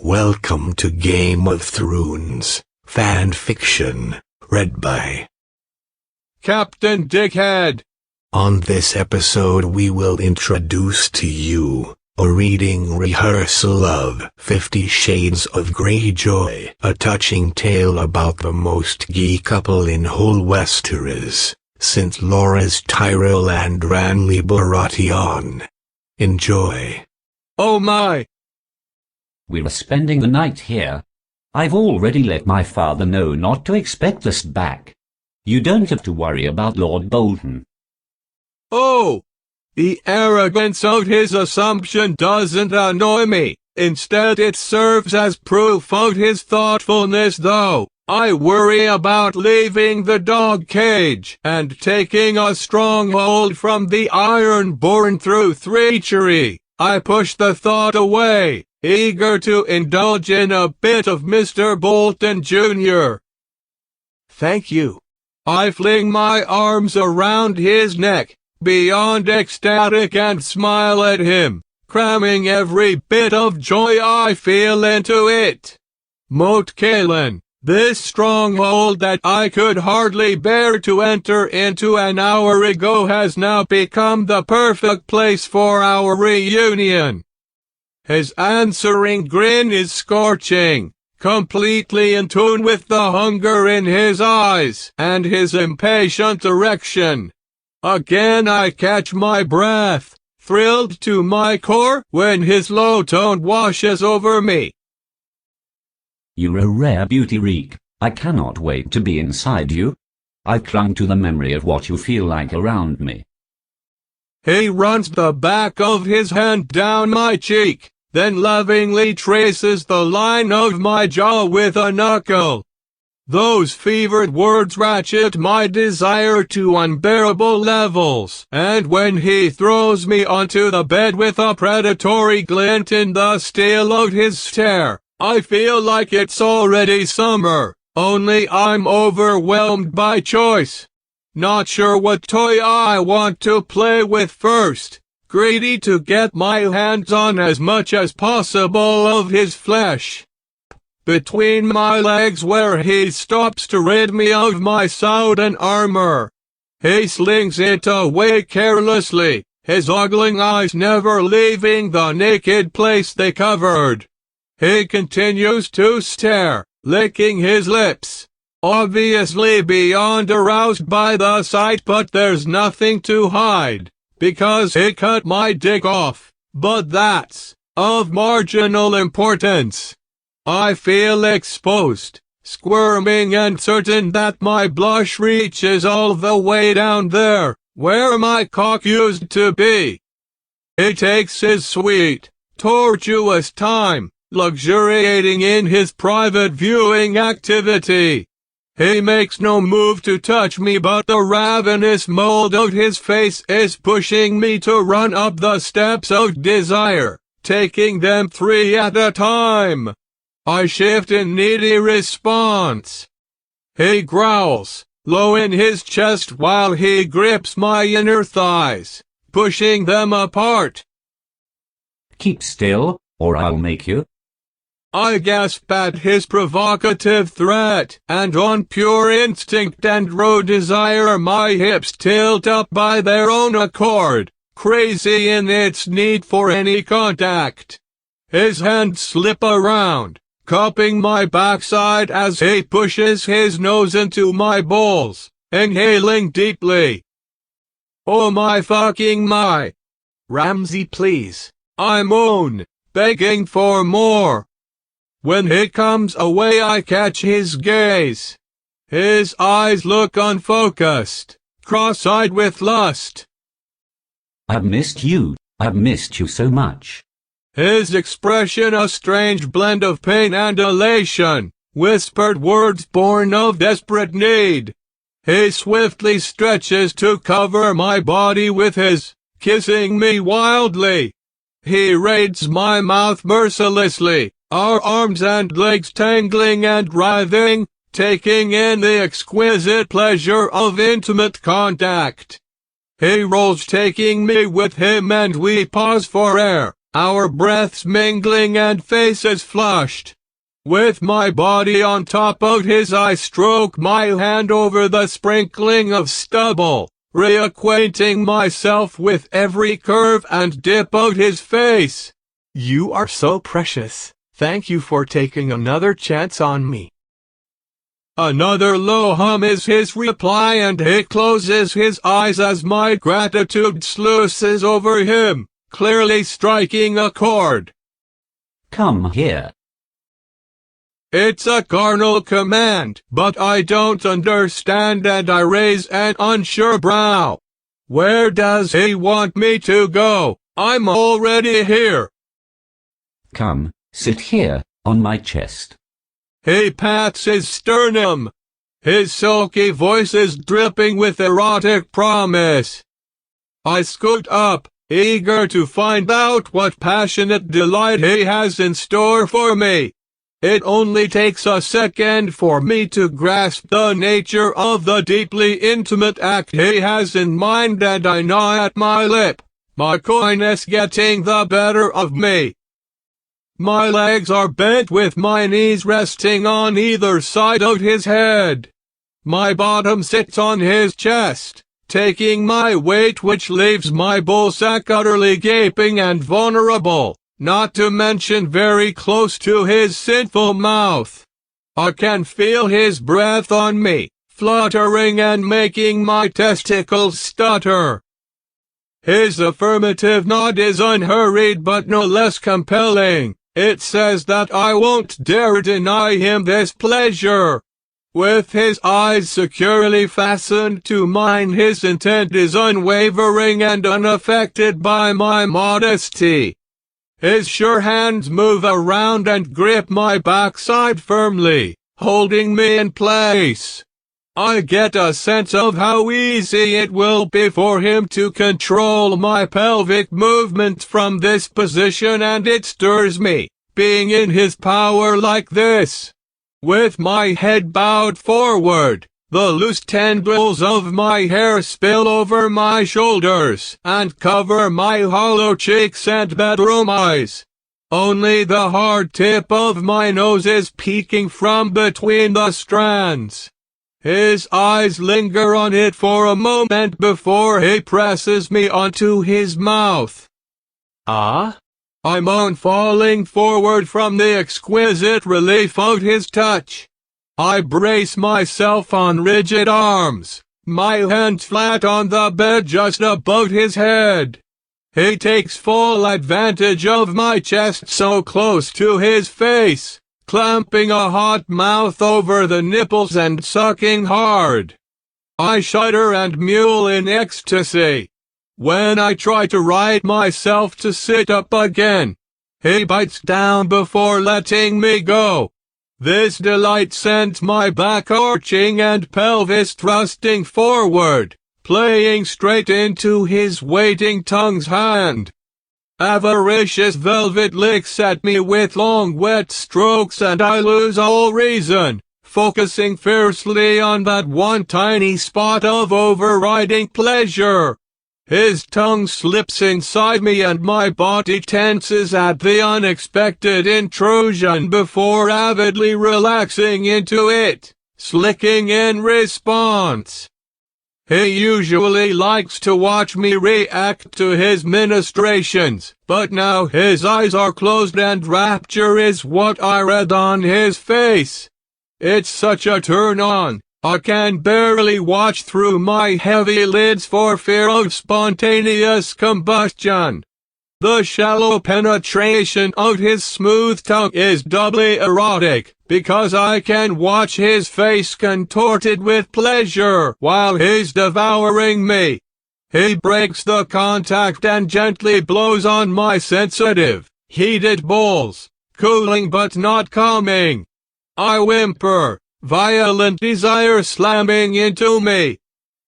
Welcome to Game of Thrones, Fanfiction, read by Captain Dickhead. On this episode we will introduce to you a reading rehearsal of 50 Shades of Greyjoy, a touching tale about the most gay couple in whole Westeros, St. Loras Tyrell and Ranley Baratheon. Enjoy. Oh my! We're spending the night here. I've already let my father know not to expect us back. You don't have to worry about Lord Bolton. Oh! The arrogance of his assumption doesn't annoy me. Instead it serves as proof of his thoughtfulness though. I worry about leaving the dog cage and taking a stronghold from the Ironborn through treachery. I push the thought away, eager to indulge in a bit of Mr. Bolton Jr. Thank you. I fling my arms around his neck, beyond ecstatic, and smile at him, cramming every bit of joy I feel into it. Moat Caelan, this stronghold that I could hardly bear to enter into an hour ago has now become the perfect place for our reunion. His answering grin is scorching, completely in tune with the hunger in his eyes and his impatient erection. Again I catch my breath, thrilled to my core when his low tone washes over me. You're a rare beauty, Reek. I cannot wait to be inside you. I've clung to the memory of what you feel like around me. He runs the back of his hand down my cheek, then lovingly traces the line of my jaw with a knuckle. Those fevered words ratchet my desire to unbearable levels, and when he throws me onto the bed with a predatory glint in the steel of his stare, I feel like it's already summer, only I'm overwhelmed by choice. Not sure what toy I want to play with first, greedy to get my hands on as much as possible of his flesh. Between my legs where he stops to rid me of my sodden armor, he slings it away carelessly, his ogling eyes never leaving the naked place they covered. He continues to stare, licking his lips, obviously beyond aroused by the sight, but there's nothing to hide, because he cut my dick off, but that's of marginal importance. I feel exposed, squirming and certain that my blush reaches all the way down there, where my cock used to be. He takes his sweet, tortuous time, luxuriating in his private viewing activity. He makes no move to touch me, but the ravenous mold of his face is pushing me to run up the steps of desire, taking them 3 at a time. I shift in needy response. He growls, low in his chest while he grips my inner thighs, pushing them apart. Keep still, or I'll make you. I gasp at his provocative threat, and on pure instinct and raw desire my hips tilt up by their own accord, crazy in its need for any contact. His hands slip around, cupping my backside as he pushes his nose into my balls, inhaling deeply. Oh my fucking my! Ramsay, please. I moan, begging for more. When he comes away I catch his gaze. His eyes look unfocused, cross-eyed with lust. I've missed you so much. His expression a strange blend of pain and elation, whispered words born of desperate need. He swiftly stretches to cover my body with his, kissing me wildly. He raids my mouth mercilessly, our arms and legs tangling and writhing, taking in the exquisite pleasure of intimate contact. He rolls, taking me with him, and we pause for air, our breaths mingling and faces flushed. With my body on top of his, I stroke my hand over the sprinkling of stubble, reacquainting myself with every curve and dip of his face. You are so precious. Thank you for taking another chance on me. Another low hum is his reply, and he closes his eyes as my gratitude sluices over him, clearly striking a chord. Come here. It's a carnal command, but I don't understand, and I raise an unsure brow. Where does he want me to go? I'm already here. Come, sit here, on my chest. He pats his sternum. His silky voice is dripping with erotic promise. I scoot up, eager to find out what passionate delight he has in store for me. It only takes a second for me to grasp the nature of the deeply intimate act he has in mind, and I gnaw at my lip, my coyness getting the better of me. My legs are bent with my knees resting on either side of his head. My bottom sits on his chest, taking my weight, which leaves my bullsack utterly gaping and vulnerable, not to mention very close to his sinful mouth. I can feel his breath on me, fluttering and making my testicles stutter. His affirmative nod is unhurried but no less compelling. It says that I won't dare deny him this pleasure. With his eyes securely fastened to mine, his intent is unwavering and unaffected by my modesty. His sure hands move around and grip my backside firmly, holding me in place. I get a sense of how easy it will be for him to control my pelvic movement from this position, and it stirs me, being in his power like this. With my head bowed forward, the loose tendrils of my hair spill over my shoulders and cover my hollow cheeks and bedroom eyes. Only the hard tip of my nose is peeking from between the strands. His eyes linger on it for a moment before he presses me onto his mouth. Ah? I moan, falling forward from the exquisite relief of his touch. I brace myself on rigid arms, my hands flat on the bed just above his head. He takes full advantage of my chest so close to his face, clamping a hot mouth over the nipples and sucking hard. I shudder and mewl in ecstasy. When I try to right myself to sit up again, he bites down before letting me go. This delight sends my back arching and pelvis thrusting forward, playing straight into his waiting tongue's hand. Avaricious velvet licks at me with long wet strokes, and I lose all reason, focusing fiercely on that one tiny spot of overriding pleasure. His tongue slips inside me and my body tenses at the unexpected intrusion before avidly relaxing into it, slicking in response. He usually likes to watch me react to his ministrations, but now his eyes are closed and rapture is what I read on his face. It's such a turn-on. I can barely watch through my heavy lids for fear of spontaneous combustion. The shallow penetration of his smooth tongue is doubly erotic, because I can watch his face contorted with pleasure while he's devouring me. He breaks the contact and gently blows on my sensitive, heated balls, cooling but not calming. I whimper, violent desire slamming into me,